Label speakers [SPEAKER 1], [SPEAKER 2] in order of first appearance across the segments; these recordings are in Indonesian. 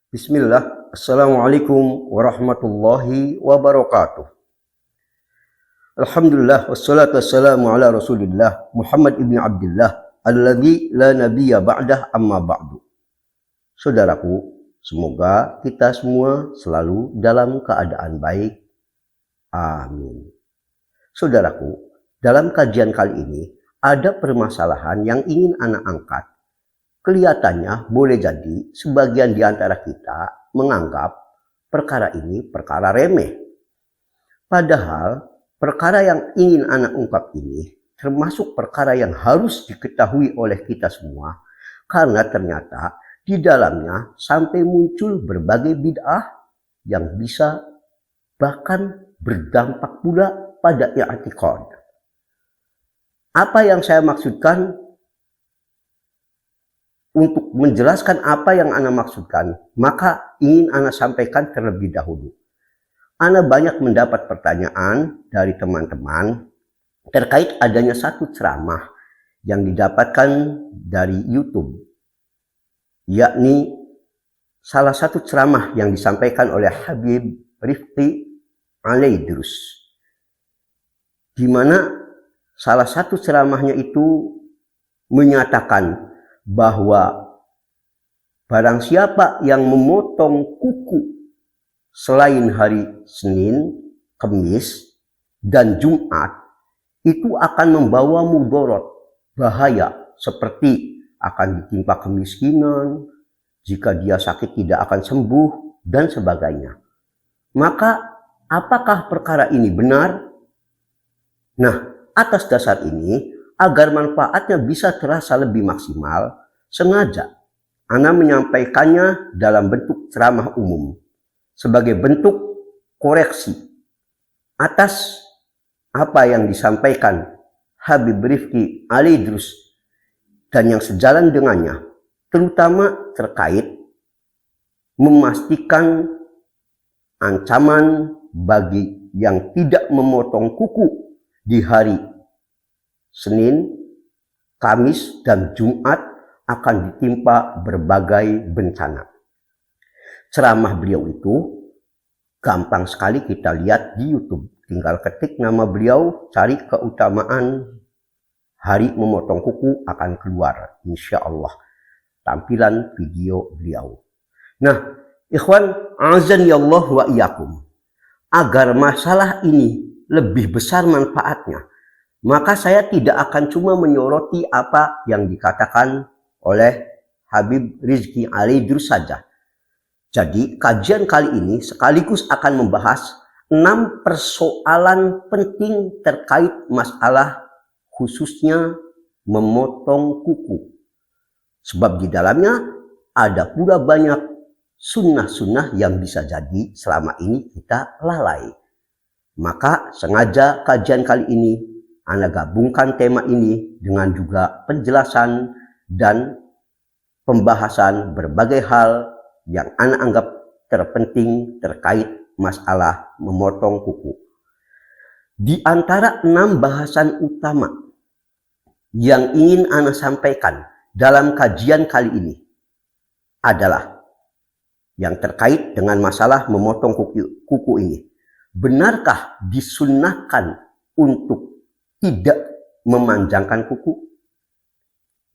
[SPEAKER 1] Bismillah, Assalamualaikum warahmatullahi wabarakatuh. Alhamdulillah, wassalatu wassalamu ala rasulillah, Muhammad ibn Abdullah, alladzi la nabiyya ba'dah amma ba'du. Saudaraku, semoga kita semua selalu dalam keadaan baik. Amin. Saudaraku, dalam kajian kali ini, ada permasalahan yang ingin anak angkat. Kelihatannya boleh jadi sebagian di antara kita menganggap perkara ini perkara remeh. Padahal perkara yang ingin anak ungkap ini termasuk perkara yang harus diketahui oleh kita semua, karena ternyata di dalamnya sampai muncul berbagai bid'ah yang bisa bahkan berdampak pula pada i'tiqad. Apa yang saya maksudkan? Untuk menjelaskan apa yang Ana maksudkan, maka ingin Ana sampaikan terlebih dahulu. Ana banyak mendapat pertanyaan dari teman-teman terkait adanya satu ceramah yang didapatkan dari YouTube, yakni salah satu ceramah yang disampaikan oleh Habib Rifqi Alaidrus, di mana salah satu ceramahnya itu menyatakan bahwa barang siapa yang memotong kuku selain hari Senin, Kamis, dan Jumat itu akan membawa mudarat, bahaya, seperti akan ditimpa kemiskinan, jika dia sakit tidak akan sembuh, dan sebagainya. Maka apakah perkara ini benar? Nah, atas dasar ini, agar manfaatnya bisa terasa lebih maksimal, sengaja Ana menyampaikannya dalam bentuk ceramah umum sebagai bentuk koreksi atas apa yang disampaikan Habib Rifqi Alaidrus dan yang sejalan dengannya, terutama terkait memastikan ancaman bagi yang tidak memotong kuku di hari Senin, Kamis, dan Jumat akan ditimpa berbagai bencana. Ceramah beliau itu gampang sekali kita lihat di YouTube. Tinggal ketik nama beliau, cari keutamaan hari memotong kuku, akan keluar insya Allah tampilan video beliau. Nah, ikhwan azani Allah wa iyyakum, agar masalah ini lebih besar manfaatnya, maka saya tidak akan cuma menyoroti apa yang dikatakan oleh Habib Rizki Alaidrus saja. Jadi kajian kali ini sekaligus akan membahas 6 persoalan penting terkait masalah khususnya memotong kuku. Sebab di dalamnya ada pula banyak sunnah-sunnah yang bisa jadi selama ini kita lalai. Maka sengaja kajian kali ini Ana gabungkan tema ini dengan juga penjelasan dan pembahasan berbagai hal yang Ana anggap terpenting terkait masalah memotong kuku. Di antara 6 bahasan utama yang ingin Ana sampaikan dalam kajian kali ini adalah yang terkait dengan masalah memotong kuku ini. Benarkah disunnahkan untuk tidak memanjangkan kuku?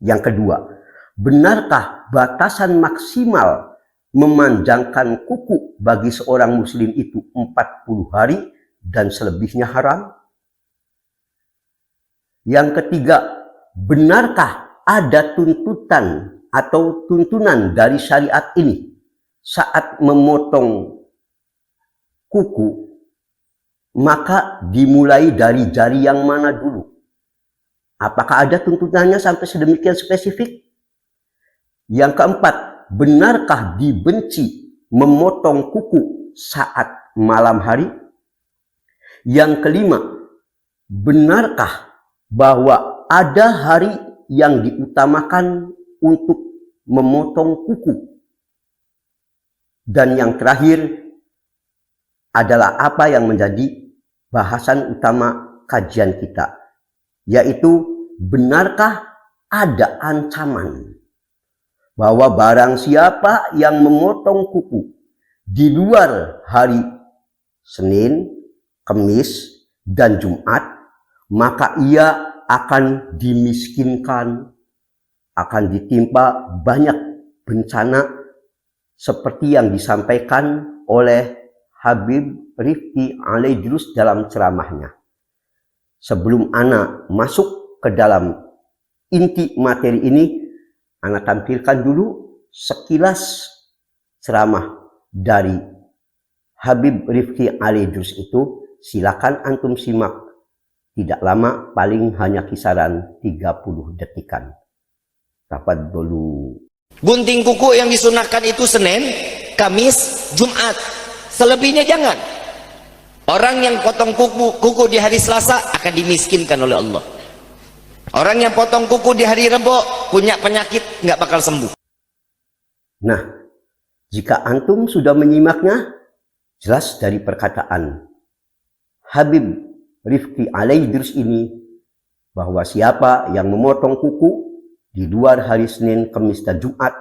[SPEAKER 1] Yang kedua, benarkah batasan maksimal memanjangkan kuku bagi seorang muslim itu 40 hari dan selebihnya haram? Yang ketiga, benarkah ada tuntutan atau tuntunan dari syariat ini saat memotong kuku, maka dimulai dari jari yang mana dulu? Apakah ada tuntutannya sampai sedemikian spesifik? Yang keempat, benarkah dibenci memotong kuku saat malam hari? Yang kelima, benarkah bahwa ada hari yang diutamakan untuk memotong kuku? Dan yang terakhir adalah apa yang menjadi bahasan utama kajian kita, yaitu benarkah ada ancaman bahwa barang siapa yang memotong kuku di luar hari Senin, Kamis, dan Jumat, maka ia akan dimiskinkan, akan ditimpa banyak bencana seperti yang disampaikan oleh Habib Rifki Alaidrus dalam ceramahnya. Sebelum Ana masuk ke dalam inti materi ini, Ana tampilkan dulu sekilas ceramah dari Habib Rifki Alaidrus itu. Silakan antum simak. Tidak lama, paling hanya kisaran 30 detikan. Dapat dulu.
[SPEAKER 2] Gunting kuku yang disunahkan itu Senin, Kamis, Jumat. Selebihnya jangan. Orang yang potong kuku di hari Selasa akan dimiskinkan oleh Allah. Orang yang potong kuku di hari Rebo punya penyakit nggak bakal sembuh.
[SPEAKER 1] Nah, jika antum sudah menyimaknya, jelas dari perkataan Habib Rifki Alaidrus ini bahwa siapa yang memotong kuku di luar hari Senin, Kamis, dan Jumat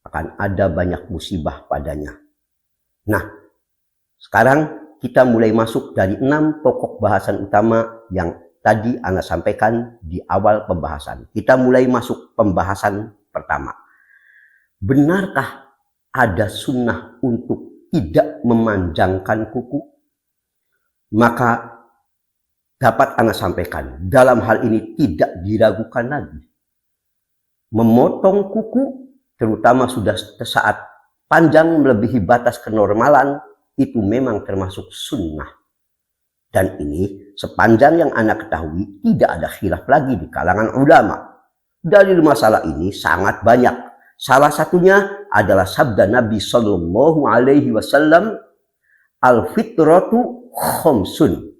[SPEAKER 1] akan ada banyak musibah padanya. Nah, sekarang kita mulai masuk dari 6 pokok bahasan utama yang tadi Ana sampaikan di awal pembahasan. Kita mulai masuk pembahasan pertama. Benarkah ada sunnah untuk tidak memanjangkan kuku? Maka dapat Ana sampaikan, dalam hal ini tidak diragukan lagi. Memotong kuku, terutama sudah saat panjang melebihi batas kenormalan, itu memang termasuk sunnah. Dan ini sepanjang yang Ana ketahui tidak ada khilaf lagi di kalangan ulama. Dalil masalah ini sangat banyak. Salah satunya adalah sabda Nabi Shallallahu Alaihi Wasallam, al-fitratu khomsun.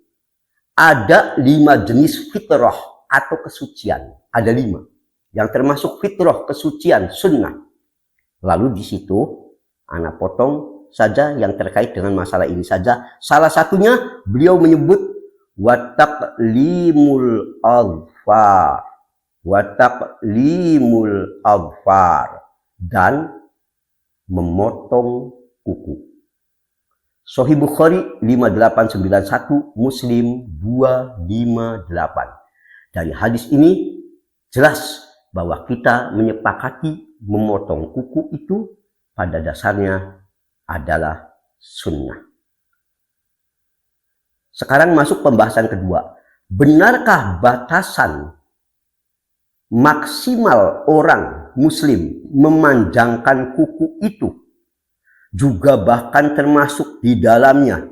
[SPEAKER 1] Ada 5 jenis fitrah atau kesucian. Ada 5 yang termasuk fitrah, kesucian, sunnah. Lalu di situ Ana potong saja yang terkait dengan masalah ini saja. Salah satunya beliau menyebut wataqlimul adfar, wataqlimul adfar, dan memotong kuku. Sahih Bukhari 5891, Muslim 258. Dari hadis ini jelas bahwa kita menyepakati memotong kuku itu pada dasarnya adalah sunnah. Sekarang masuk pembahasan kedua. Benarkah batasan maksimal orang muslim memanjangkan kuku itu juga bahkan termasuk di dalamnya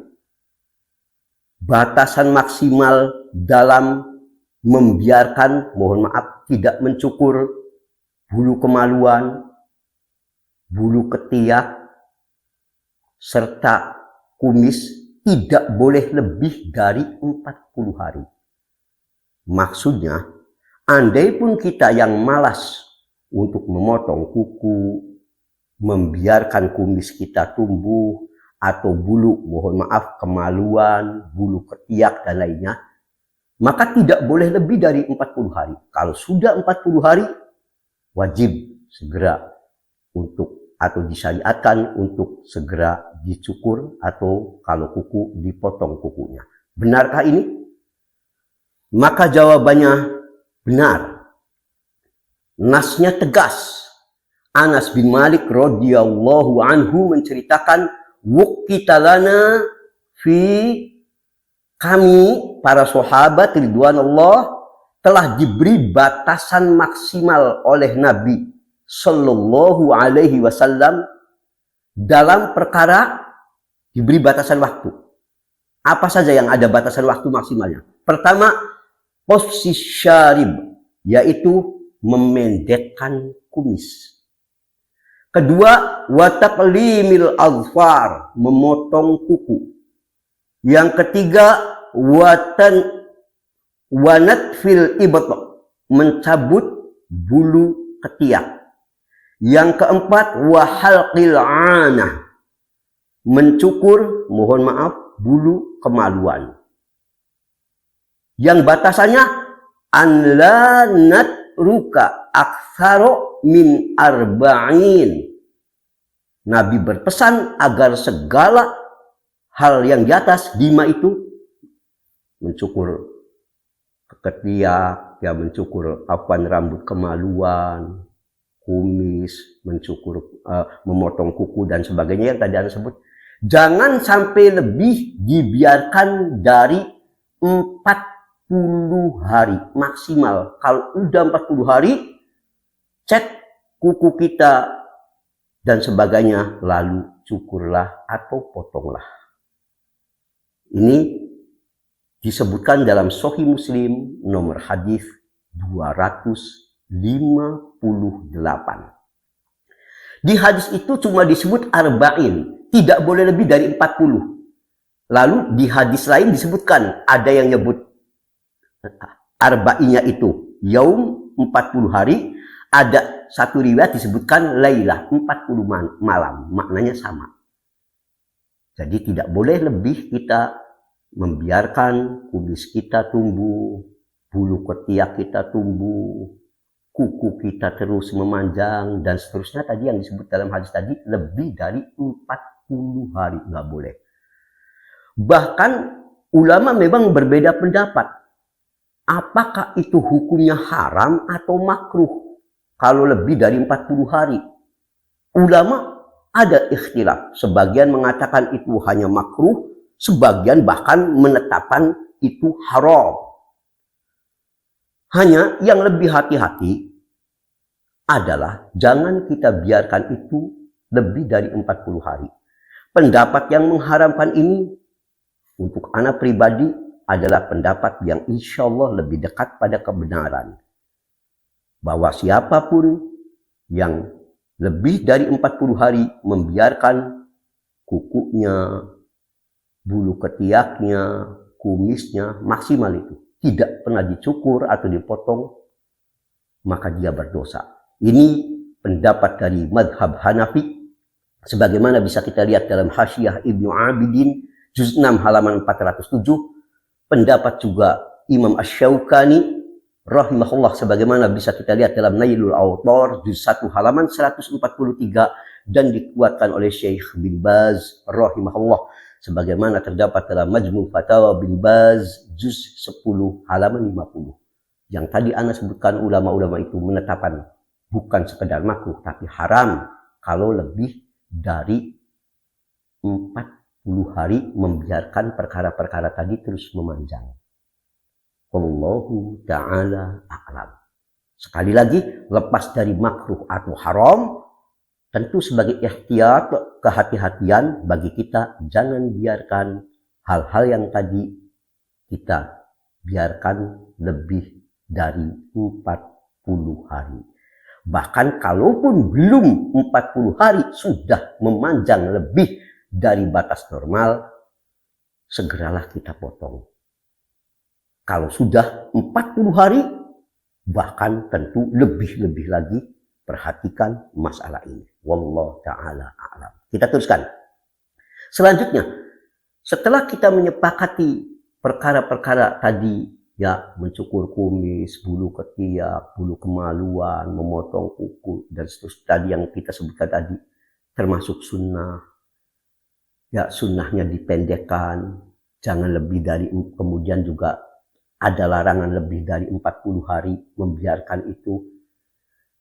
[SPEAKER 1] batasan maksimal dalam membiarkan, mohon maaf, tidak mencukur bulu kemaluan, bulu ketiak, serta kumis tidak boleh lebih dari 40 hari. Maksudnya, andai pun kita yang malas untuk memotong kuku, membiarkan kumis kita tumbuh, atau bulu, mohon maaf, kemaluan, bulu ketiak, dan lainnya, maka tidak boleh lebih dari 40 hari. Kalau sudah 40 hari, wajib segera untuk atau disyariatkan untuk segera dicukur atau kalau kuku dipotong kukunya. Benarkah ini? Maka jawabannya benar. Nasnya tegas. Anas bin Malik radhiyallahu anhu menceritakan, wuqita lana fi, kami para sahabat ridwanullah telah diberi batasan maksimal oleh Nabi Sallallahu Alaihi Wasallam dalam perkara diberi batasan waktu. Apa saja yang ada batasan waktu maksimalnya? Pertama, posisi syarib, yaitu memendekkan kumis. Kedua, wataqlimil azfar, memotong kuku. Yang ketiga, wanatfil ibط, mencabut bulu ketiak. Yang keempat, wahalqil anah, mencukur, mohon maaf, bulu kemaluan. Yang batasannya, an la ruka aktsaro min arba'in. Nabi berpesan agar segala hal yang di atas 5 itu, mencukur ketiak, ya mencukur rambut kemaluan, kumis, memotong kuku dan sebagainya yang tadi Anda sebut, jangan sampai lebih dibiarkan dari 40 hari maksimal. Kalau udah 40 hari, cek kuku kita dan sebagainya, lalu cukurlah atau potonglah. Ini disebutkan dalam Sahih Muslim nomor hadis 258. Di hadis itu cuma disebut arba'in, tidak boleh lebih dari 40. Lalu di hadis lain disebutkan, ada yang nyebut arba'innya itu yaum 40 hari, ada satu riwayat disebutkan lailah 40 malam, maknanya sama. Jadi tidak boleh lebih kita membiarkan kumis kita tumbuh, bulu ketiak kita tumbuh, kuku kita terus memanjang, dan seterusnya tadi yang disebut dalam hadis tadi, lebih dari 40 hari nggak boleh. Bahkan ulama memang berbeda pendapat. Apakah itu hukumnya haram atau makruh kalau lebih dari 40 hari? Ulama ada ikhtilaf. Sebagian mengatakan itu hanya makruh, sebagian bahkan menetapkan itu haram. Hanya yang lebih hati-hati adalah jangan kita biarkan itu lebih dari 40 hari. Pendapat yang mengharamkan ini untuk anak pribadi adalah pendapat yang insya Allah lebih dekat pada kebenaran. Bahwa siapapun yang lebih dari 40 hari membiarkan kukunya, bulu ketiaknya, kumisnya maksimal itu, tidak pernah dicukur atau dipotong, maka dia berdosa. Ini pendapat dari madhab Hanafi, sebagaimana bisa kita lihat dalam Hasyiah Ibnu Abidin, juz 6 halaman 407, pendapat juga Imam Asy-Syaukani rahimahullah, sebagaimana bisa kita lihat dalam Nailul Awtar juz 1 halaman 143, dan dikuatkan oleh Syekh bin Baz rahimahullah, sebagaimana terdapat dalam Majmu' Fatawa bin Baz juz 10 halaman 50. Yang tadi Anda sebutkan, ulama-ulama itu menetapkan bukan sekedar makruh tapi haram kalau lebih dari 40 hari membiarkan perkara-perkara tadi terus memanjang. Wallahu ta'ala a'lam. Sekali lagi, lepas dari makruh atau haram, tentu sebagai ikhtiyat, kehati-hatian bagi kita, jangan biarkan hal-hal yang tadi kita biarkan lebih dari 40 hari. Bahkan kalaupun belum 40 hari sudah memanjang lebih dari batas normal, segeralah kita potong. Kalau sudah 40 hari, bahkan tentu lebih-lebih lagi, perhatikan masalah ini. Wallahu ta'ala a'lam. Kita teruskan. Selanjutnya, setelah kita menyepakati perkara-perkara tadi, ya, mencukur kumis, bulu ketiak, bulu kemaluan, memotong kuku, dan seterusnya tadi yang kita sebutkan tadi, termasuk sunnah. Ya, sunnahnya dipendekkan, jangan lebih dari, kemudian juga ada larangan lebih dari 40 hari membiarkan itu.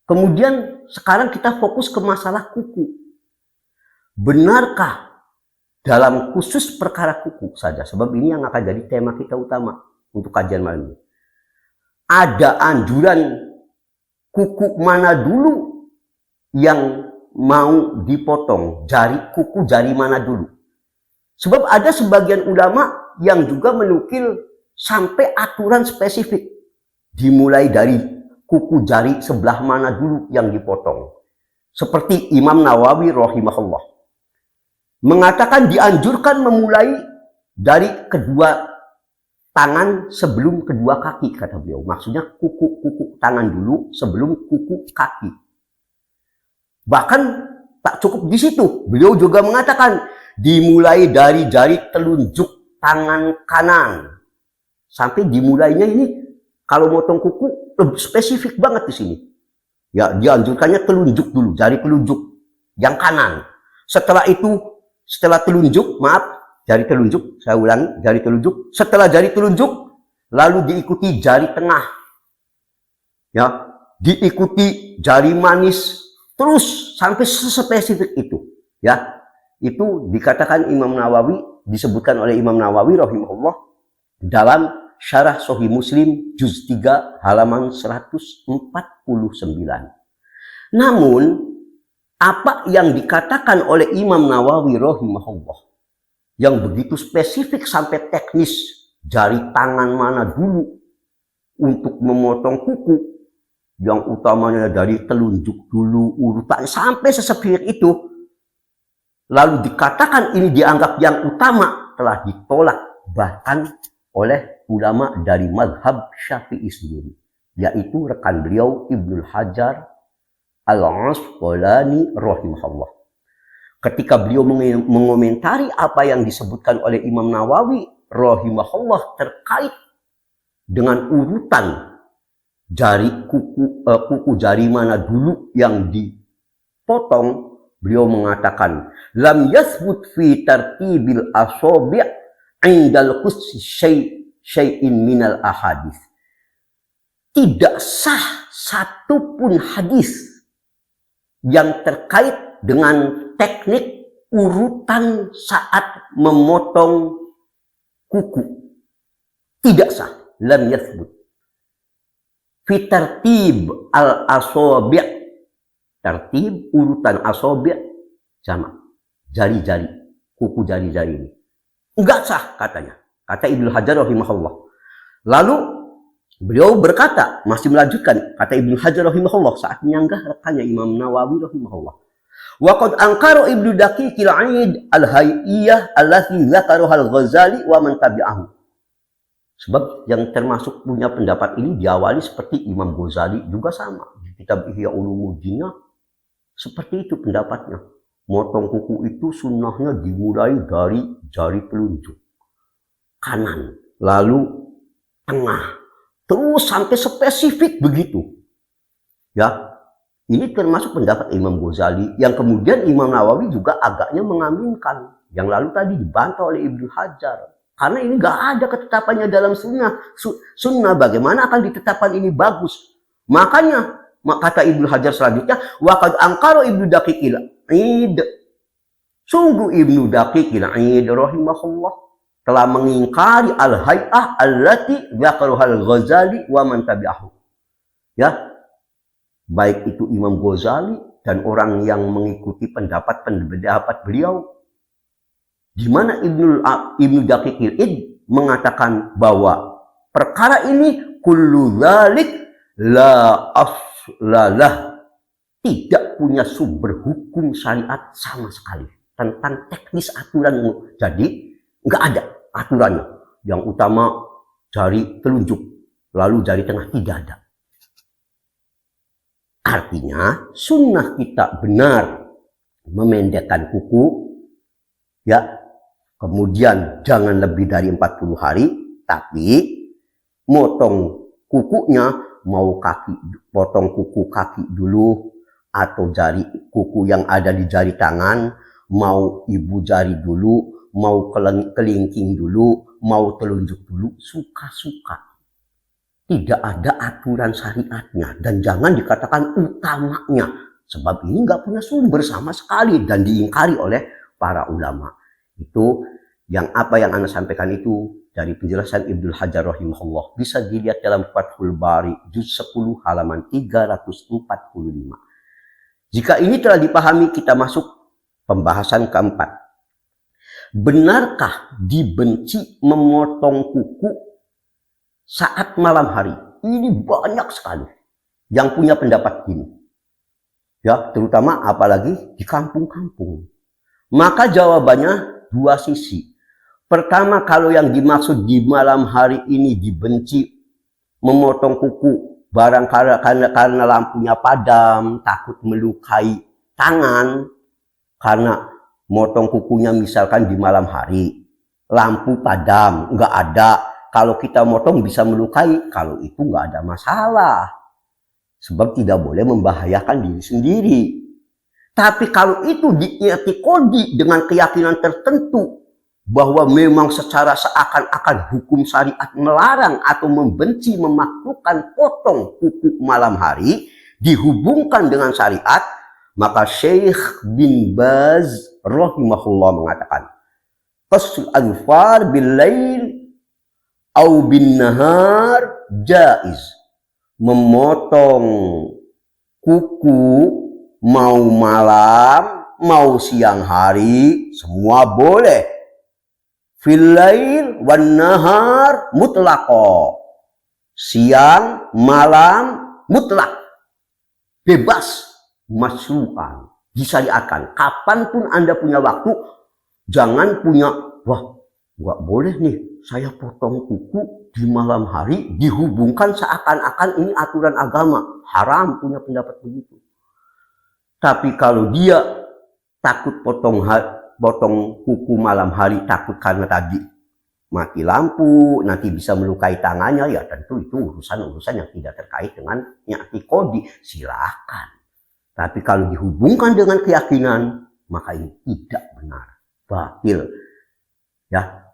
[SPEAKER 1] Kemudian sekarang kita fokus ke masalah kuku. Benarkah dalam khusus perkara kuku saja, sebab ini yang akan jadi tema kita utama untuk kajian malam ini, ada anjuran kuku mana dulu yang mau dipotong, kuku jari mana dulu? Sebab ada sebagian ulama yang juga menukil sampai aturan spesifik, dimulai dari kuku jari sebelah mana dulu yang dipotong. Seperti Imam Nawawi rahimahullah mengatakan dianjurkan memulai dari kedua tangan sebelum kedua kaki, kata beliau. Maksudnya kuku tangan dulu sebelum kuku kaki. Bahkan tak cukup di situ, beliau juga mengatakan dimulai dari jari telunjuk tangan kanan sampai dimulainya ini Kalau motong kuku lebih spesifik banget di sini. Ya, dianjurkannya telunjuk dulu, jari telunjuk yang kanan. Setelah itu, setelah telunjuk, jari telunjuk, saya ulangi, jari telunjuk. Setelah jari telunjuk, lalu diikuti jari tengah. Ya, diikuti jari manis, terus sampai sespesifik itu. Ya, itu dikatakan Imam Nawawi, disebutkan oleh Imam Nawawi rahimahullah dalam Syarah Sahih Muslim juz 3 halaman 149. Namun apa yang dikatakan oleh Imam Nawawi rahimahullah yang begitu spesifik sampai teknis, jari tangan mana dulu untuk memotong kuku, yang utamanya dari telunjuk dulu urutan sampai sespesifik itu, lalu dikatakan ini dianggap yang utama, telah ditolak bahkan oleh ulama dari mazhab Syafi'i sendiri, yaitu rekan beliau Ibnu Hajar Al-Asqalani rahimahullah. Ketika beliau mengomentari apa yang disebutkan oleh Imam Nawawi rahimahullah terkait dengan urutan jari kuku jari mana dulu yang dipotong, beliau mengatakan lam yathbut fi tartibil asabi' indal qussi syai'in minal ahadits. Tidak sah satupun hadis yang terkait dengan teknik urutan saat memotong kuku. Tidak sah. Lam yathbut. Fi tartib al-asabi'. Tartib urutan asabi' sama jari-jari, kuku jari-jari ini. Enggak sah katanya, kata Ibnu Hajar rahimahullah. Lalu beliau berkata, masih melanjutkan, kata Ibnu Hajar rahimahullah saat menyanggah rekannya Imam Nawawi rahimahullah. Wa qad ankara Ibnu Daqiqil 'Aid al-Hayyiyah allati dzakaraha al-Ghazali wa man tabi'ahu. Sebab yang termasuk punya pendapat ini diawali seperti Imam Ghazali juga sama. Di kitab Ihya Ulumuddin seperti itu pendapatnya. Motong kuku itu sunnahnya dimulai dari jari telunjuk kanan, lalu tengah, terus sampai spesifik begitu. Ya, ini termasuk pendapat Imam Ghazali yang kemudian Imam Nawawi juga agaknya mengaminkan. Yang lalu tadi dibantah oleh Ibnu Hajar. Karena ini nggak ada ketetapannya dalam sunnah. Sunnah bagaimana akan ditetapkan ini bagus? Makanya kata Ibnu Hajar selanjutnya, waqad angkara Ibnu Daqiqil 'Aid. Sungguh Ibnu Daqiqil 'Aid rahimahullah telah mengingkari al-hay'ah allati dzakaraha al-Ghazali wa man tabi'ahu. Ya. Baik itu Imam Ghazali dan orang yang mengikuti pendapat beliau, di mana Ibnu Daqiqil 'Aid mengatakan bahwa perkara ini kullu dzalik la aslalah, tidak punya sumber hukum syariat sama sekali tentang teknis aturan. Jadi nggak ada aturannya. Yang utama jari telunjuk, lalu jari tengah tidak ada. Artinya sunnah kita benar memendekkan kuku, ya, kemudian jangan lebih dari 40 hari, tapi motong kukunya mau potong kuku kaki dulu atau jari kuku yang ada di jari tangan, mau ibu jari dulu, mau kelingking dulu, mau telunjuk dulu, suka-suka. Tidak ada aturan syariatnya dan jangan dikatakan utamanya, sebab ini nggak punya sumber sama sekali dan diingkari oleh para ulama. Itu yang Anda sampaikan itu dari penjelasan Ibnu Hajar rahimahullah, bisa dilihat dalam Fathul Bari juz 10 halaman 345. Jika ini telah dipahami, kita masuk pembahasan keempat. Benarkah dibenci memotong kuku saat malam hari? Ini banyak sekali yang punya pendapat ini. Ya, terutama apalagi di kampung-kampung. Maka jawabannya dua sisi. Pertama, kalau yang dimaksud di malam hari ini dibenci memotong kuku karena lampunya padam, takut melukai tangan, karena motong kukunya misalkan di malam hari, lampu padam, nggak ada, kalau kita motong bisa melukai, kalau itu nggak ada masalah. Sebab tidak boleh membahayakan diri sendiri. Tapi kalau itu diiktikodi dengan keyakinan tertentu, bahwa memang secara seakan-akan hukum syariat melarang atau membenci memakruhkan potong kuku malam hari dihubungkan dengan syariat, maka Syekh bin Baz rahimahullah mengatakan qasul adfar bil lail au bin nahar jaiz. Memotong kuku mau malam mau siang hari semua boleh. Fil lail wan nahar mutlaqo. Siang, malam mutlak. Bebas, masyru'an, disyariatkan. Kapanpun Anda punya waktu, jangan punya, wah, nggak boleh nih saya potong kuku di malam hari dihubungkan seakan-akan ini aturan agama. Haram punya pendapat begitu. Tapi kalau dia takut potong kuku malam hari, takut karena tadi mati lampu, nanti bisa melukai tangannya, ya tentu itu urusan-urusan yang tidak terkait dengan i'tiqadi, silakan. Tapi kalau dihubungkan dengan keyakinan, maka ini tidak benar, batil. Ya,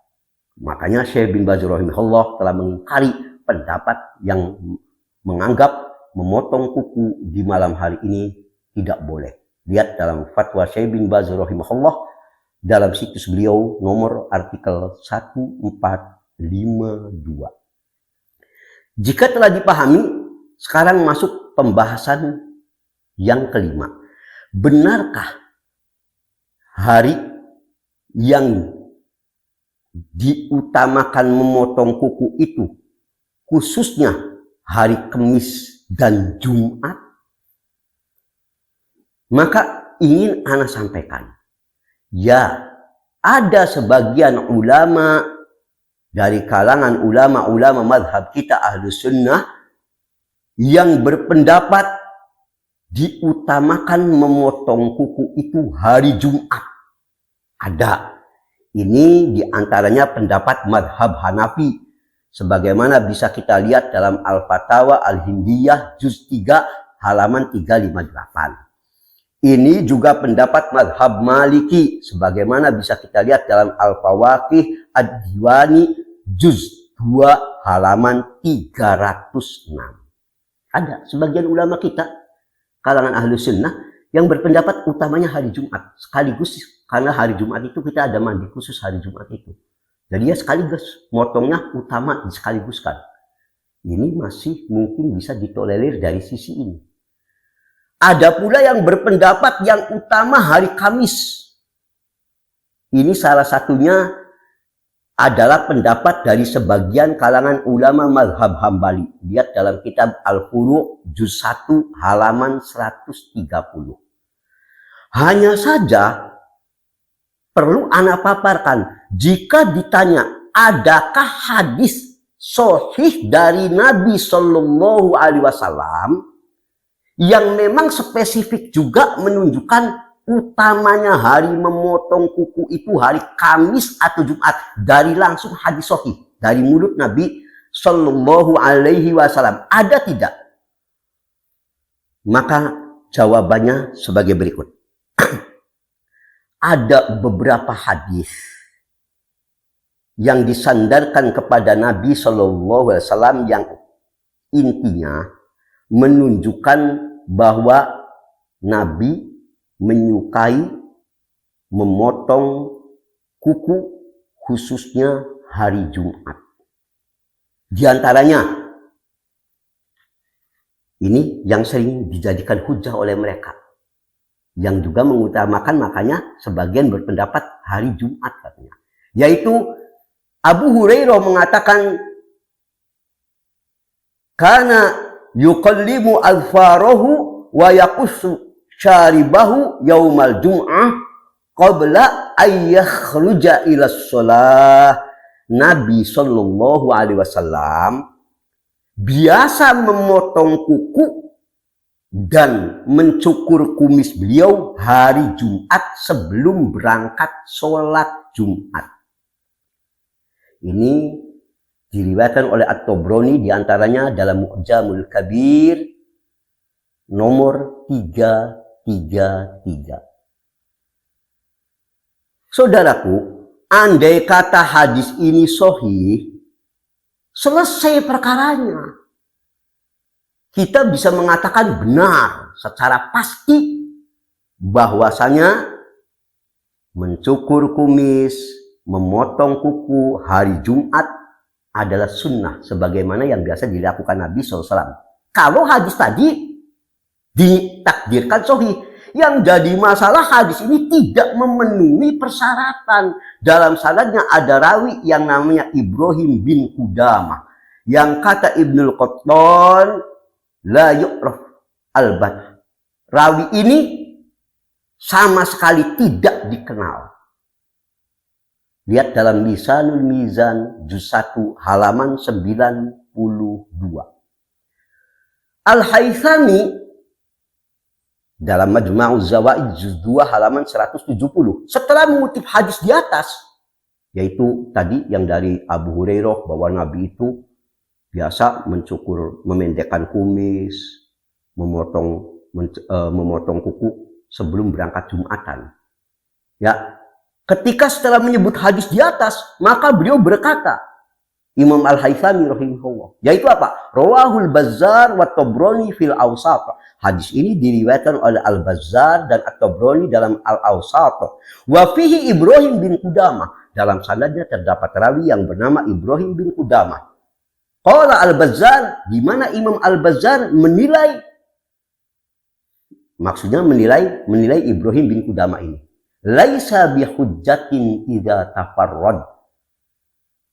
[SPEAKER 1] makanya Syekh bin Baz rahimahullah telah mengingkari pendapat yang menganggap memotong kuku di malam hari ini tidak boleh. Lihat dalam fatwa Syekh bin Baz rahimahullah dalam situs beliau nomor artikel 1452. Jika telah dipahami, sekarang masuk pembahasan yang kelima. Benarkah hari yang diutamakan memotong kuku itu khususnya hari Kamis dan Jumat? Maka ingin ana sampaikan, ya, ada sebagian ulama dari kalangan ulama-ulama madhab kita Ahlus Sunnah yang berpendapat diutamakan memotong kuku itu hari Jumat. Ada. Ini diantaranya pendapat madhab Hanafi. Sebagaimana bisa kita lihat dalam Al-Fatawa Al-Hindiyah juz 3 halaman 358. Ini juga pendapat madhab Maliki, sebagaimana bisa kita lihat dalam Al-Fawaqih Ad-Diwani juz 2 halaman 306. Ada sebagian ulama kita, kalangan Ahlus Sunnah, yang berpendapat utamanya hari Jumat. Sekaligus, karena hari Jumat itu kita ada mandi khusus hari Jumat itu. Jadi ya sekaligus, motongnya utama dikaliguskan. Ini masih mungkin bisa ditolerir dari sisi ini. Ada pula yang berpendapat yang utama hari Kamis. Ini salah satunya adalah pendapat dari sebagian kalangan ulama mazhab Hambali. Lihat dalam kitab Al-Furu' juz 1 halaman 130. Hanya saja perlu ana paparkan, jika ditanya adakah hadis sahih dari Nabi Shallallahu Alaihi Wasallam yang memang spesifik juga menunjukkan utamanya hari memotong kuku itu hari Kamis atau Jumat dari langsung hadis sahih dari mulut Nabi Shallallahu Alaihi Wasallam, ada tidak? Maka jawabannya sebagai berikut. Ada beberapa hadis yang disandarkan kepada Nabi Shallallahu Alaihi Wasallam yang intinya menunjukkan bahwa Nabi menyukai memotong kuku khususnya hari Jumat. Di antaranya, ini yang sering dijadikan hujah oleh mereka, yang juga mengutamakan, makanya sebagian berpendapat hari Jumat katanya. Yaitu Abu Hurairah mengatakan, karena yuqallimu alfarahu wa yaqussu syaribahu yaumal jum'ah qabla ayyakhruja ila shalah. Nabi Shallallahu Alaihi Wasallam biasa memotong kuku dan mencukur kumis beliau hari Jumat sebelum berangkat sholat Jumat. Ini Diriwayatkan oleh At-Tabrani diantaranya dalam Mu'jamul Kabir nomor 333. Saudaraku, andai kata hadis ini sahih, selesai perkaranya. Kita bisa mengatakan benar secara pasti bahwasanya mencukur kumis, memotong kuku hari Jumat adalah sunnah sebagaimana yang biasa dilakukan Nabi SAW. Kalau hadis tadi ditakdirkan sahih, yang jadi masalah hadis ini tidak memenuhi persyaratan. Dalam sanadnya ada rawi yang namanya Ibrahim bin Qudamah, yang kata Ibnul Qattan la yu'raf albat. Rawi ini sama sekali tidak dikenal. Lihat dalam Lisanul Mizan juz 1 halaman 92. Al-Haythami dalam Majma'uz Zawaid juz 2 halaman 170 setelah mengutip hadis di atas, yaitu tadi yang dari Abu Hurairah bahwa Nabi itu biasa mencukur, memendekkan kumis, memotong kuku sebelum berangkat Jumatan. Ya, ketika setelah menyebut hadis di atas, maka beliau berkata, Imam Al-Haythami rahimahullah, yaitu apa? Rawahul Bazzar wa Tabrani fil Awsat. Hadis ini diriwayatkan oleh Al-Bazzar dan At-Tabrani dalam Al-Awsat. Wa fihi Ibrahim bin Qudamah. Dalam sanadnya terdapat rawi yang bernama Ibrahim bin Qudamah. Qala Al-Bazzar, di mana Imam Al-Bazzar menilai, maksudnya menilai Ibrahim bin Qudamah ini, laisa bihujjatin idza tafarrad.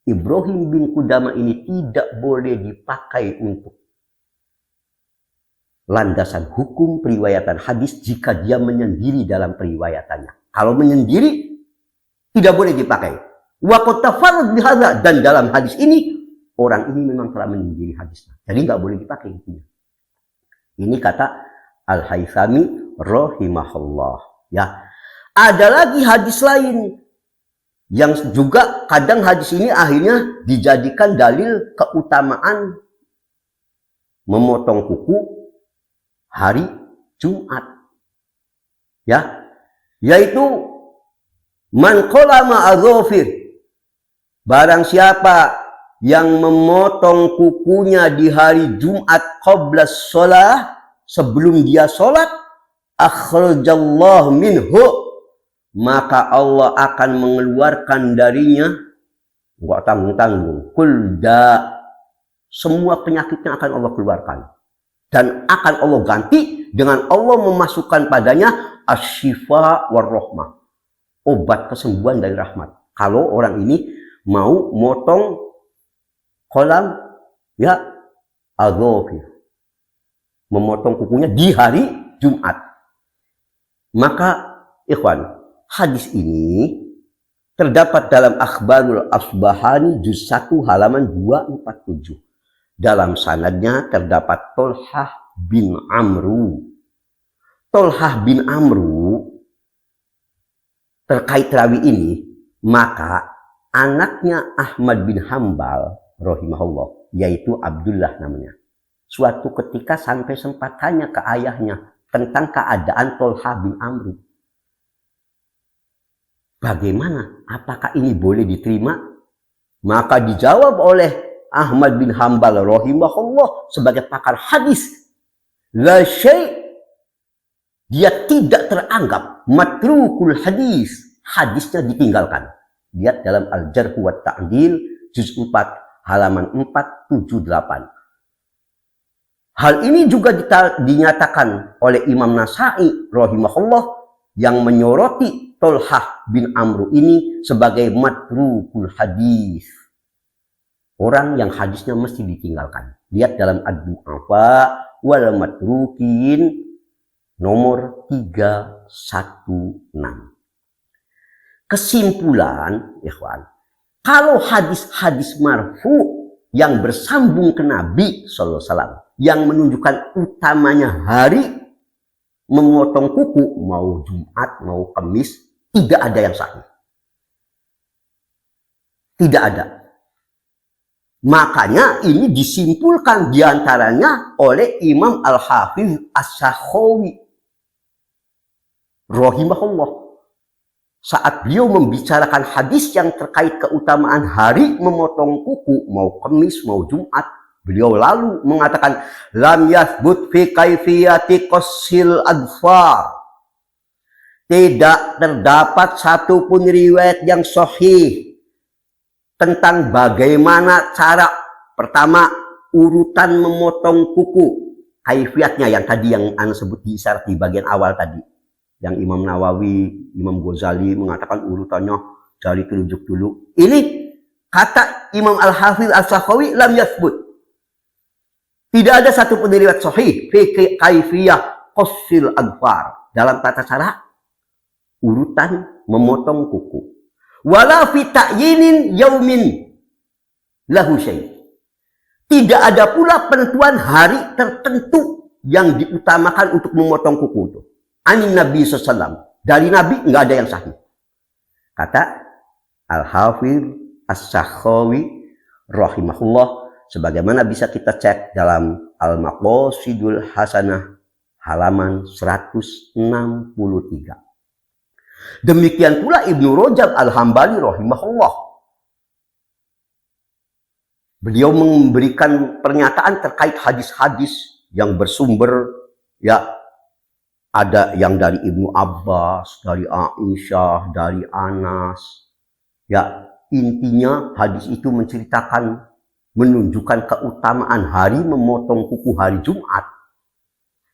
[SPEAKER 1] Ibrahim bin Qudamah ini tidak boleh dipakai untuk landasan hukum periwayatan hadis jika dia menyendiri dalam periwayatannya. Kalau menyendiri tidak boleh dipakai. Wa qad tafarrad bihadza, dan dalam hadis ini orang ini memang telah menyendiri hadisnya. Jadi nggak boleh dipakai intinya. Ini kata Al-Haythami rahimahullah. Ya. Ada lagi hadis lain yang juga kadang hadis ini akhirnya dijadikan dalil keutamaan memotong kuku hari Jumat. Ya, yaitu man qalama adzafir, barang siapa yang memotong kukunya di hari Jumat qabla shalah, sebelum dia sholat, akhrajallahu minhu, maka Allah akan mengeluarkan darinya, enggak tanggung-tanggung, kulda, semua penyakitnya akan Allah keluarkan. Dan akan Allah ganti dengan Allah memasukkan padanya asyifa warahmah, obat kesembuhan dari rahmat. Kalau orang ini mau motong kolam, ya, adzafir, memotong kukunya di hari Jumat. Maka ikhwan, hadis ini terdapat dalam Akhbarul Asbahani juz 1 halaman 247. Dalam sanadnya terdapat Tolhah bin Amru. Tolhah bin Amru terkait rawi ini, maka anaknya Ahmad bin Hambal rahimahullah, yaitu Abdullah namanya, suatu ketika sampai sempat tanya ke ayahnya tentang keadaan Tolhah bin Amru. Bagaimana? Apakah ini boleh diterima? Maka dijawab oleh Ahmad bin Hambal rahimahullah sebagai pakar hadis, la syai', dia tidak teranggap matrukul hadis, hadisnya ditinggalkan. Lihat dalam Al-Jarh wa Ta'dil juz 4 halaman 478. Hal ini juga dinyatakan oleh Imam Nasai rahimahullah yang menyoroti Tolhah bin Amru ini sebagai matrukul hadis, orang yang hadisnya mesti ditinggalkan. Lihat dalam Ad-Du'afa wal Matrukin nomor 316. Kesimpulan, ikhwan, kalau hadis-hadis marfu yang bersambung ke Nabi SAW, yang menunjukkan utamanya hari memotong kuku, mau Jumat, mau Kamis, tidak ada yang sahih. Tidak ada. Makanya ini disimpulkan diantaranya oleh Imam Al-Hafiz As-Sakhawi rahimahullah. Saat beliau membicarakan hadis yang terkait keutamaan hari memotong kuku, mau Kamis, mau Jumat, beliau lalu mengatakan, lam yathbut fi kaifiyati qassil adfar. Tidak terdapat satupun riwayat yang sahih tentang bagaimana cara, pertama, urutan memotong kuku. Kaifiyatnya yang tadi yang Anda sebut di isyarat di bagian awal tadi. Yang Imam Nawawi, Imam Ghazali mengatakan urutannya dari telunjuk dulu. Ini kata Imam Al-Hafiz As-Sakhawi lam yathbut. Tidak ada satupun riwayat sahih fi kaifiyah qassil adfar, dalam tata cara urutan memotong kuku. Wala fi ta'yinin yaumin lahu syai'. Tidak ada pula penentuan hari tertentu yang diutamakan untuk memotong kuku itu. Anin Nabi SAW. Dari Nabi nggak ada yang sahih. Kata Al-Hafiz As-Sakhawi rahimahullah, sebagaimana bisa kita cek dalam Al-Maqasidul Hasanah halaman 163. Demikian pula Ibnu Rajab Al-Hambali rahimahullah. Beliau memberikan pernyataan terkait hadis-hadis yang bersumber, ya, ada yang dari Ibnu Abbas, dari Aisyah, dari Anas. Ya, intinya hadis itu menceritakan, menunjukkan keutamaan hari memotong kuku hari Jumat.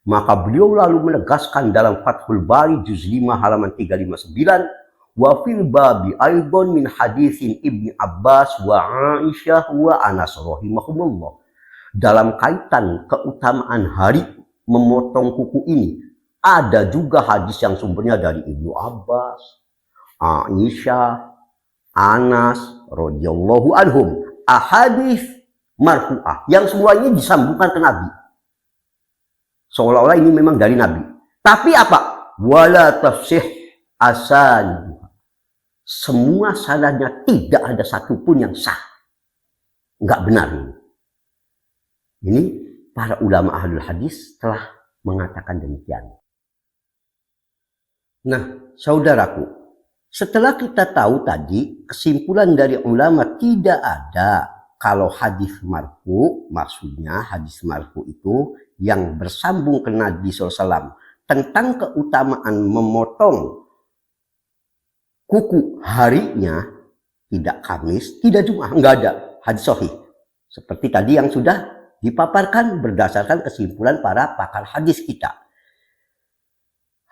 [SPEAKER 1] Maka beliau lalu menegaskan dalam Fathul Bari juz 5 halaman 359, wa fil babi aidon min hadisin Ibnu Abbas wa Aisyah wa Anas rahimahumullah. Dalam kaitan keutamaan hari memotong kuku ini, ada juga hadis yang sumbernya dari Ibnu Abbas, Aisyah, Anas radhiyallahu anhum, ahadits marfu'ah yang semuanya disambungkan ke Nabi. Seolah-olah ini memang dari Nabi. Tapi apa? Wala tafsih asan. Semua sanadnya tidak ada satupun yang sah. Enggak benar ini. Ini para ulama ahlul hadis telah mengatakan demikian. Nah, saudaraku, setelah kita tahu tadi kesimpulan dari ulama tidak ada kalau hadis marfu, maksudnya hadis marfu itu yang bersambung ke Nabi SAW tentang keutamaan memotong kuku harinya, tidak Kamis, tidak Jumat, enggak ada hadis sahih. Seperti tadi yang sudah dipaparkan berdasarkan kesimpulan para pakar hadis kita.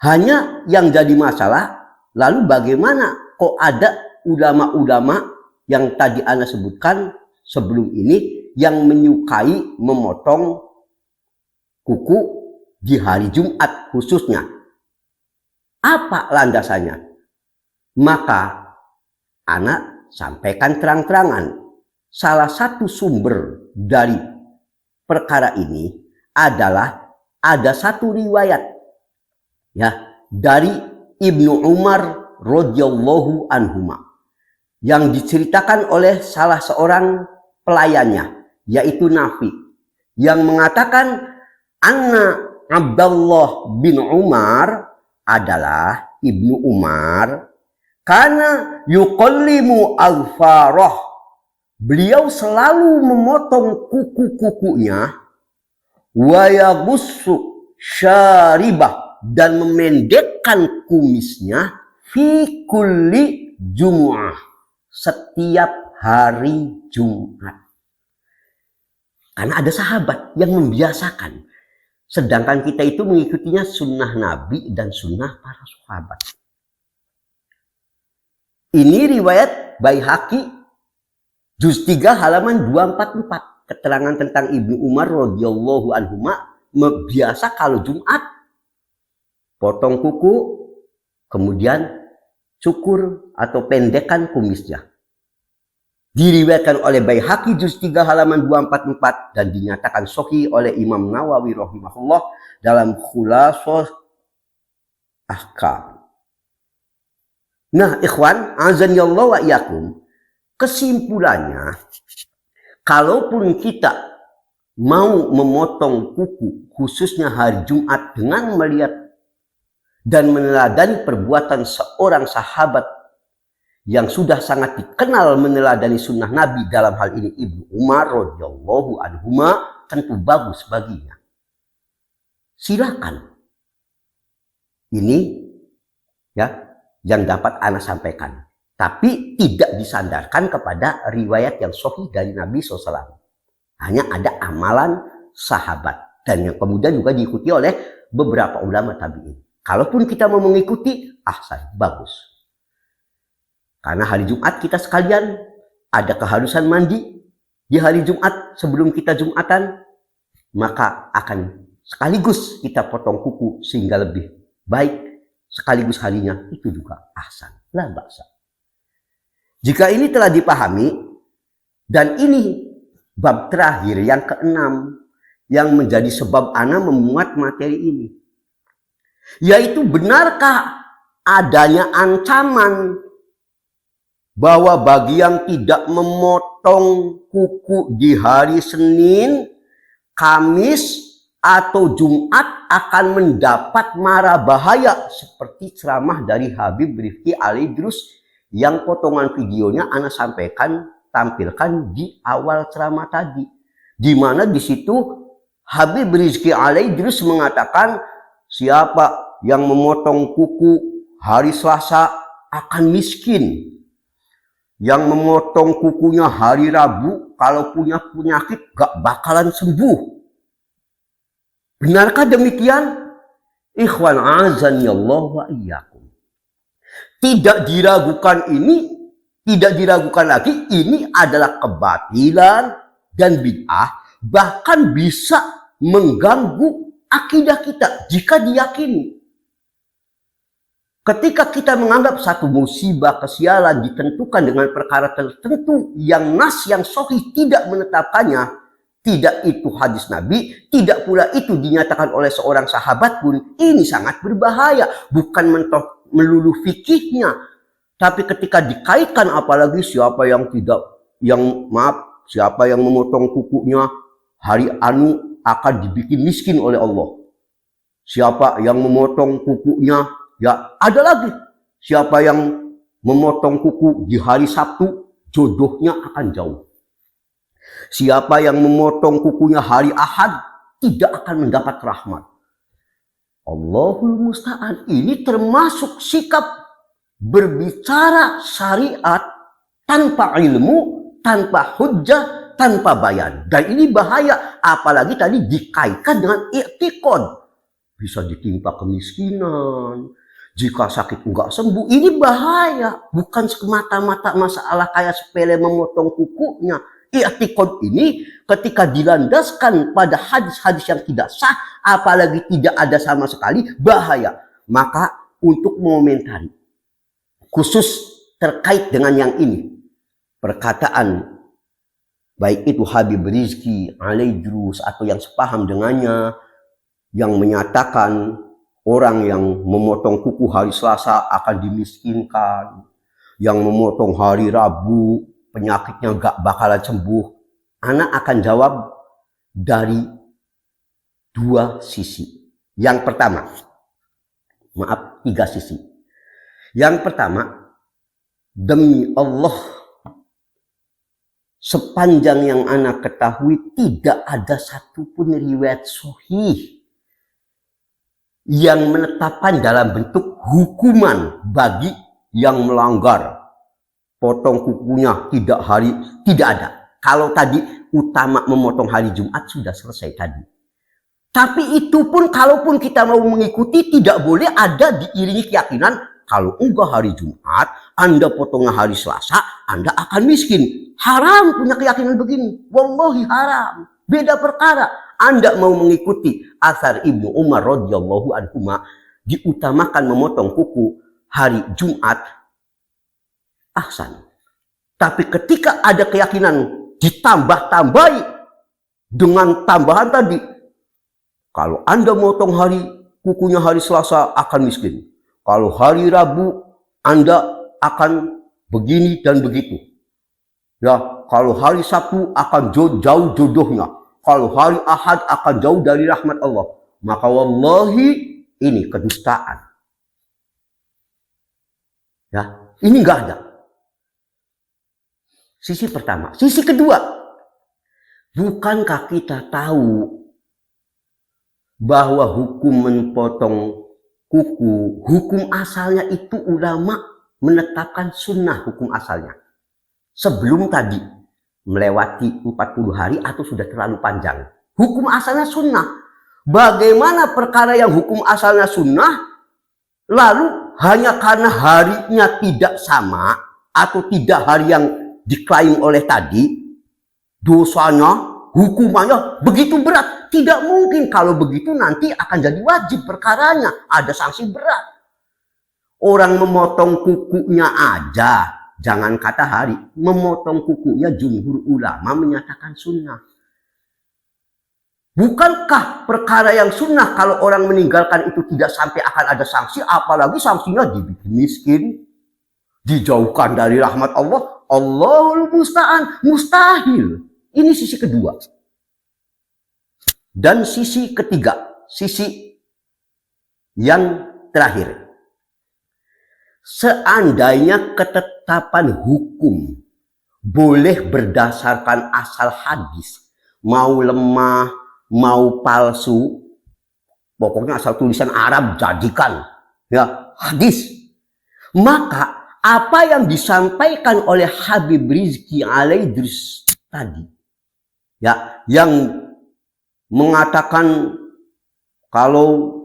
[SPEAKER 1] Hanya yang jadi masalah, lalu bagaimana kok ada ulama-ulama yang tadi Anda sebutkan sebelum ini yang menyukai memotong kuku di hari Jumat khususnya? Apa landasannya? Maka Anda sampaikan terang-terangan. Salah satu sumber dari perkara ini adalah ada satu riwayat, ya, dari Ibnu Umar radhiyallahu anhuma yang diceritakan oleh salah seorang pelayannya, yaitu Nafi, yang mengatakan anna Abdullah bin Umar adalah Ibnu Umar karena yuqallimu alfarah. Beliau selalu memotong kuku-kukunya, wa yabussu syaribah, dan memendekkan kumisnya, fi kulli Jumu'ah, setiap hari Jumat. Karena ada sahabat yang membiasakan, sedangkan kita itu mengikutinya sunnah Nabi dan sunnah para sahabat. Ini riwayat Baihaqi juz 3 halaman 244, keterangan tentang Ibnu Umar radhiyallahu anhuma biasa kalau Jumat potong kuku, kemudian cukur atau pendekkan kumisnya. Diriwayatkan oleh Baihaqi juz 3 halaman 244 dan dinyatakan sahih oleh Imam Nawawi rahimahullah dalam Khulasatul Ahkam. Nah, ikhwan, azanillahu wa iyyakum, kesimpulannya, Kalaupun kita mau memotong kuku khususnya hari Jumat dengan melihat dan meneladani perbuatan seorang sahabat yang sudah sangat dikenal meneladani sunnah Nabi, dalam hal ini Ibnu Umar radhiyallahu anhuma, tentu bagus baginya. Silakan. Ini ya yang dapat ana sampaikan. Tapi tidak disandarkan kepada riwayat yang sahih dari Nabi SAW. Hanya ada amalan sahabat. Dan yang kemudian juga diikuti oleh beberapa ulama tabi'in. Kalaupun kita mau mengikuti, ahsan, bagus. Karena hari Jumat kita sekalian ada keharusan mandi di hari Jumat sebelum kita Jumatan. Maka akan sekaligus kita potong kuku sehingga lebih baik. Sekaligus harinya itu juga ahsan. La ba'sa. Jika ini telah dipahami, dan ini bab terakhir yang keenam yang menjadi sebab ana memuat materi ini, yaitu benarkah adanya ancaman bahwa bagi yang tidak memotong kuku di hari Senin, Kamis, atau Jumat akan mendapat mara bahaya seperti ceramah dari Habib Rifki Alaidrus yang potongan videonya ana sampaikan, tampilkan di awal ceramah tadi, di mana di situ Habib Rizki Alaidrus mengatakan siapa yang memotong kuku hari Selasa akan miskin, yang memotong kukunya hari Rabu kalau punya penyakit gak bakalan sembuh. Benarkah demikian? Ikhwan azani Allah wa iyyakum. Tidak diragukan ini, tidak diragukan lagi, ini adalah kebatilan dan bid'ah, bahkan bisa mengganggu akidah kita jika diyakini. Ketika kita menganggap satu musibah, kesialan ditentukan dengan perkara tertentu yang nas yang sahih tidak menetapkannya, tidak itu hadis Nabi, tidak pula itu dinyatakan oleh seorang sahabat pun, ini sangat berbahaya. Bukan melulu fikihnya, tapi ketika dikaitkan, apalagi siapa yang siapa yang memotong kukunya hari anu akan dibikin miskin oleh Allah. Siapa yang memotong kukunya, ya ada lagi, siapa yang memotong kuku di hari Sabtu, jodohnya akan jauh. Siapa yang memotong kukunya hari Ahad tidak akan mendapat rahmat. Allahul musta'an. Ini termasuk sikap berbicara syariat tanpa ilmu, tanpa hujjah, tanpa bayan. Dan ini bahaya, apalagi tadi dikaitkan dengan i'tiqad. Bisa ditimpa kemiskinan, jika sakit enggak sembuh. Ini bahaya, bukan semata-mata masalah kayak sepele memotong kukunya. I'tiqad ini ketika dilandaskan pada hadis-hadis yang tidak sah, apalagi tidak ada sama sekali, bahaya. Maka untuk mengomentari khusus terkait dengan yang ini, perkataan baik itu Habib Rizki Alaidrus atau yang sepaham dengannya, yang menyatakan orang yang memotong kuku hari Selasa akan dimiskinkan, yang memotong hari Rabu penyakitnya gak bakalan sembuh. Anak akan jawab dari dua sisi. Yang pertama, maaf, tiga sisi. Yang pertama, demi Allah, sepanjang yang anak ketahui tidak ada satupun riwayat sahih yang menetapkan dalam bentuk hukuman bagi yang melanggar potong kukunya tidak ada. Kalau tadi utama memotong hari Jumat sudah selesai tadi. Tapi itu pun kalaupun kita mau mengikuti, tidak boleh ada diiringi keyakinan kalau enggak hari Jumat, Anda potongnya hari Selasa, Anda akan miskin. Haram punya keyakinan begini. Wallahi haram. Beda perkara. Anda mau mengikuti asar Ibnu Umar radhiyallahu anhuma, diutamakan memotong kuku hari Jumat, ahsan. Tapi ketika ada keyakinan ditambah-tambahi dengan tambahan tadi, kalau Anda motong kukunya hari Selasa akan miskin. Kalau hari Rabu Anda akan begini dan begitu. Ya, kalau hari Sabtu akan jauh jodohnya. Kalau hari Ahad akan jauh dari rahmat Allah. Maka wallahi ini kedustaan. Ya, ini enggak ada. Sisi pertama. Sisi kedua, bukankah kita tahu bahwa hukum memotong kuku, hukum asalnya itu ulama menetapkan sunnah hukum asalnya. Sebelum tadi melewati 40 hari atau sudah terlalu panjang. Hukum asalnya sunnah. Bagaimana perkara yang hukum asalnya sunnah, lalu hanya karena harinya tidak sama atau tidak hari yang diklaim oleh tadi, dosanya, hukumannya begitu berat. Tidak mungkin. Kalau begitu nanti akan jadi wajib perkaranya, ada sanksi berat. Orang memotong kukunya aja, jangan kata hari, memotong kukunya jumhur ulama menyatakan sunnah. Bukankah perkara yang sunnah kalau orang meninggalkan itu tidak sampai akan ada sanksi, apalagi sanksinya dibikin miskin, dijauhkan dari rahmat Allah. Allahul musta'an, mustahil. Ini sisi kedua. Dan sisi ketiga, sisi yang terakhir. Seandainya ketetapan hukum boleh berdasarkan asal hadis, mau lemah, mau palsu, pokoknya asal tulisan Arab jadikan ya hadis, maka apa yang disampaikan oleh Habib Rizki Alaidrus tadi, ya, yang mengatakan kalau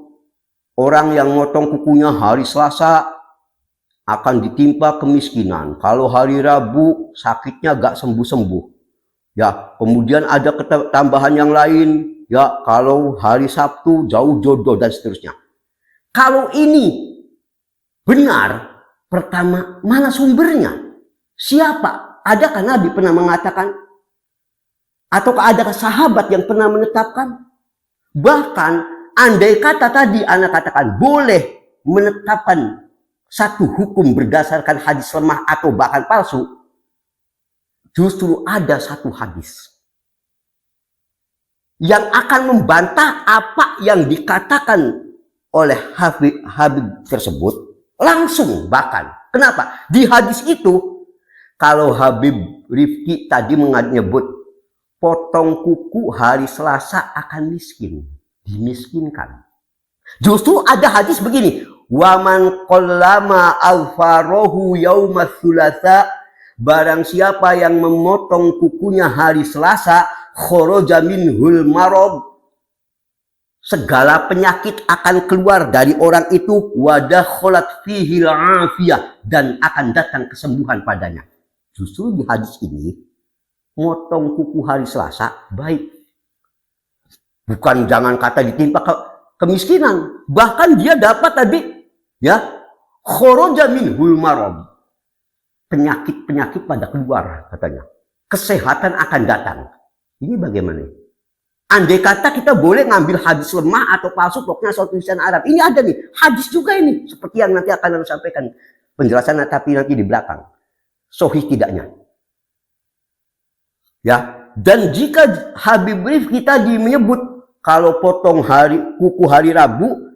[SPEAKER 1] orang yang motong kukunya hari Selasa akan ditimpa kemiskinan, kalau hari Rabu sakitnya gak sembuh-sembuh, ya, kemudian ada tambahan yang lain, ya, kalau hari Sabtu jauh jodoh dan seterusnya. Kalau ini benar, pertama, mana sumbernya? Siapa? Adakah Nabi pernah mengatakan? Ataukah adakah sahabat yang pernah menetapkan? Bahkan andai kata tadi anak katakan boleh menetapkan satu hukum berdasarkan hadis lemah atau bahkan palsu, justru ada satu hadis yang akan membantah apa yang dikatakan oleh Habib tersebut langsung. Bahkan kenapa? Di hadis itu, kalau Habib Rifki tadi menyebut potong kuku hari Selasa akan miskin, dimiskinkan. Justru ada hadis begini, waman qallama alfarohu yaumas thulatsa, barang siapa yang memotong kukunya hari Selasa, kharaja minhul marad, segala penyakit akan keluar dari orang itu, wadakhalat fihil afiyah, dan akan datang kesembuhan padanya. Justru di hadis ini, motong kuku hari Selasa baik. Bukan jangan kata ditimpa kemiskinan, bahkan dia dapat tadi, ya, kharaja minhul marad, penyakit-penyakit pada keluar katanya. Kesehatan akan datang. Ini bagaimana? Andai kata kita boleh ngambil hadis lemah atau palsu, pokoknya soal tulisan Arab. Ini ada nih, hadis juga ini. Seperti yang nanti akan saya sampaikan penjelasan, tapi nanti di belakang. Sahih tidaknya. Ya, dan jika Habib Rifki tadi menyebut kalau potong kuku hari Rabu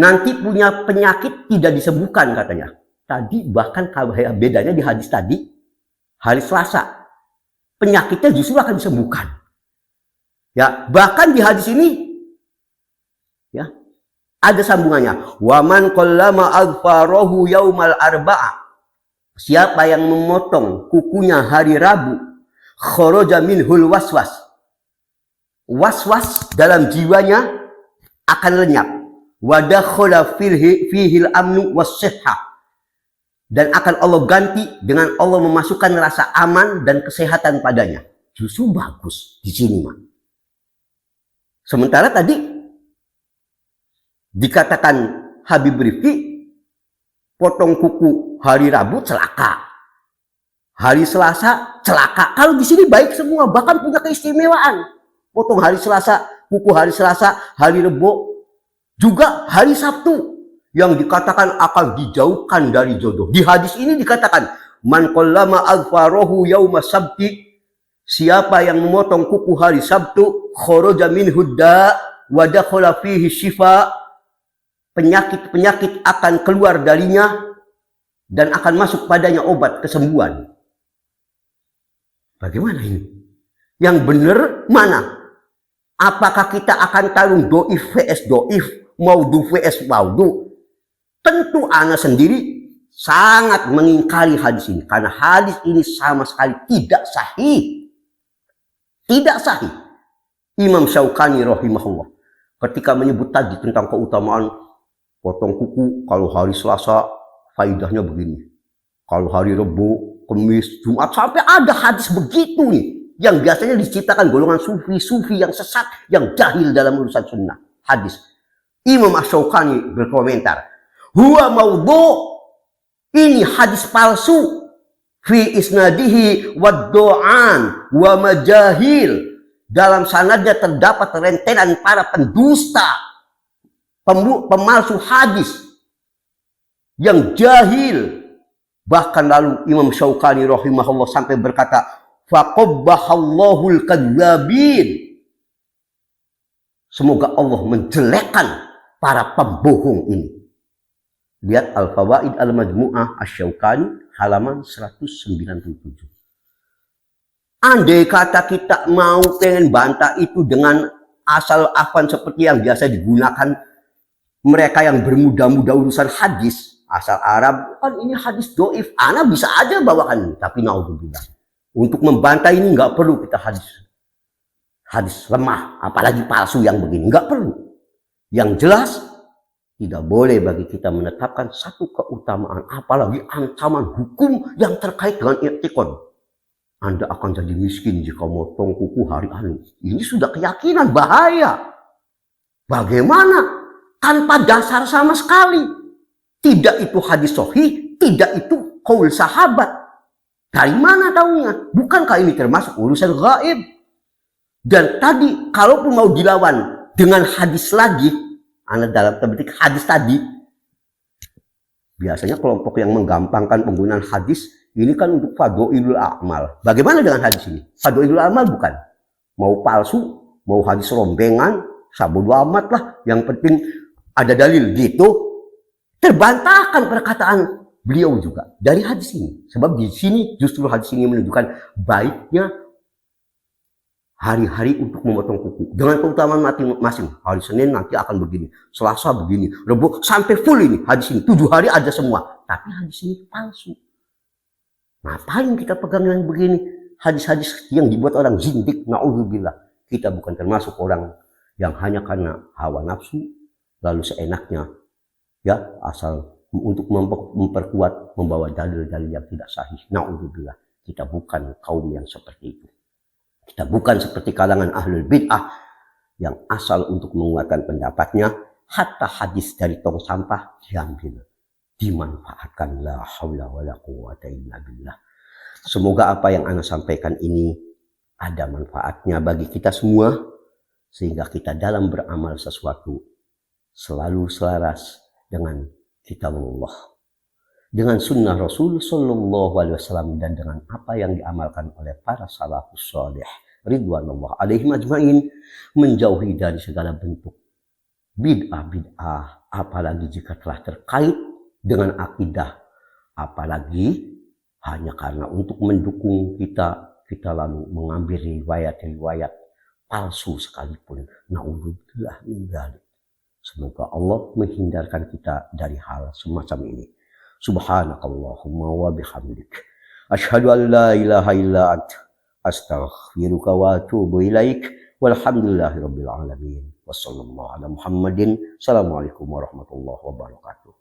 [SPEAKER 1] nanti punya penyakit tidak disembuhkan katanya. Tadi bahkan bedanya di hadis tadi, hari Selasa penyakitnya justru akan disembuhkan. Ya, bahkan di hadis ini, ya, ada sambungannya. Waman qallama adfarahu yaumal arba'a, siapa yang memotong kukunya hari Rabu, kharaja minhul waswas, waswas dalam jiwanya akan lenyap, wadakhala fihil amnu wassihhah, dan akan Allah ganti dengan Allah memasukkan rasa aman dan kesehatan padanya. Justru bagus di sini, mah. Sementara tadi dikatakan Habib Rifki potong kuku hari Rabu celaka, hari Selasa celaka. Kalau di sini baik semua, bahkan punya keistimewaan. Potong hari Selasa, kuku hari Selasa, hari Rebo, juga hari Sabtu yang dikatakan akan dijauhkan dari jodoh. Di hadis ini dikatakan Man qallama azfarahu yauma sabti, siapa yang memotong kuku hari Sabtu, kharaja minhu da' wa dakhala fihi syifa, penyakit-penyakit akan keluar darinya dan akan masuk padanya obat kesembuhan. Bagaimana ini? Yang benar mana? Apakah kita akan tarung doif vs doif, maudu vs maudu? Tentu ana sendiri sangat mengingkari hadis ini, karena hadis ini sama sekali tidak sahih. Tidak sahih. Imam Syaukani rahimahullah ketika menyebut tadi tentang keutamaan potong kuku, kalau hari Selasa faidahnya begini, kalau hari Rabu, Kamis, Jumat, sampai ada hadis begitu nih, yang biasanya diciptakan golongan sufi yang sesat, yang jahil dalam urusan sunnah hadis. Imam Syaukani berkomentar, huwa maudhu, ini hadis palsu, fi isnadihi wad-du'an wa majahil, dalam sanadnya terdapat rentetan para pendusta, pemalsu hadis yang jahil. Bahkan lalu Imam Syaukani rahimahullah sampai berkata, faqabbahallahul kadzabin, semoga Allah menjelekkan para pembohong ini. Lihat Al-Fawaid Al-Majmu'ah Asy-Syaukani halaman 197. Andai kata kita mau pengen bantah itu dengan asal afan seperti yang biasa digunakan mereka yang bermuda-muda urusan hadis, asal Arab, kan ini hadis doif, ana bisa aja bawakan ini. Tapi naudzubillah, untuk membantah ini nggak perlu kita hadis lemah, apalagi palsu yang begini, nggak perlu. Yang jelas, tidak boleh bagi kita menetapkan satu keutamaan, apalagi ancaman hukum yang terkait dengan i'tiqad. Anda akan jadi miskin jika motong kuku hari anu. Ini sudah keyakinan, bahaya. Bagaimana? Tanpa dasar sama sekali. Tidak itu hadis sahih, tidak itu qaul sahabat. Dari mana taunya? Bukankah ini termasuk urusan gaib? Dan tadi, kalaupun mau dilawan dengan hadis lagi, dalam petik hadis tadi, biasanya kelompok yang menggampangkan penggunaan hadis, ini kan untuk fadhoilul a'mal. Bagaimana dengan hadis ini? Fadhoilul a'mal bukan. Mau palsu, mau hadis rombengan, sabodo amat lah. Yang penting ada dalil gitu. Terbantahkan perkataan beliau juga dari hadis ini. Sebab di sini justru hadis ini menunjukkan baiknya hari-hari untuk memotong kuku. Dengan keutamaan masing-masing. Hari Senin nanti akan begini. Selasa begini. Rabu sampai full ini hadis ini. 7 hari ada semua. Tapi hadis ini palsu. Ngapain kita pegang yang begini? Hadis-hadis yang dibuat orang zindik, na'udzubillah. Kita bukan termasuk orang yang hanya karena hawa nafsu, lalu seenaknya, ya, asal untuk memperkuat, membawa dalil-dalil yang tidak sahih. Na'udzubillah. Kita bukan kaum yang seperti itu. Kita bukan seperti kalangan ahlul bid'ah yang asal untuk menguatkan pendapatnya, hatta hadis dari tong sampah diambil, dimanfaatkan. La haula wala quwwata illa billah. Semoga apa yang ana sampaikan ini ada manfaatnya bagi kita semua, sehingga kita dalam beramal sesuatu selalu selaras dengan kitabullah, dengan sunnah Rasul sallallahu alaihi wasallam, dan dengan apa yang diamalkan oleh para salafus salih ridwanullah alaihim ajmain, menjauhi dari segala bentuk bid'ah, apalagi jika telah terkait dengan akidah, apalagi hanya karena untuk mendukung kita lalu mengambil riwayat-riwayat palsu sekalipun. Na'udzubillah min dzalik. Semoga Allah menghindarkan kita dari hal semacam ini. Subhanakallahumma wa bihamdik, asyhadu an la ilaha illa anta, astaghfiruka wa atubu ilaik. Walhamdulillahirabbil alamin. Wassallallahu ala Muhammadin. Assalamualaikum warahmatullahi wabarakatuh.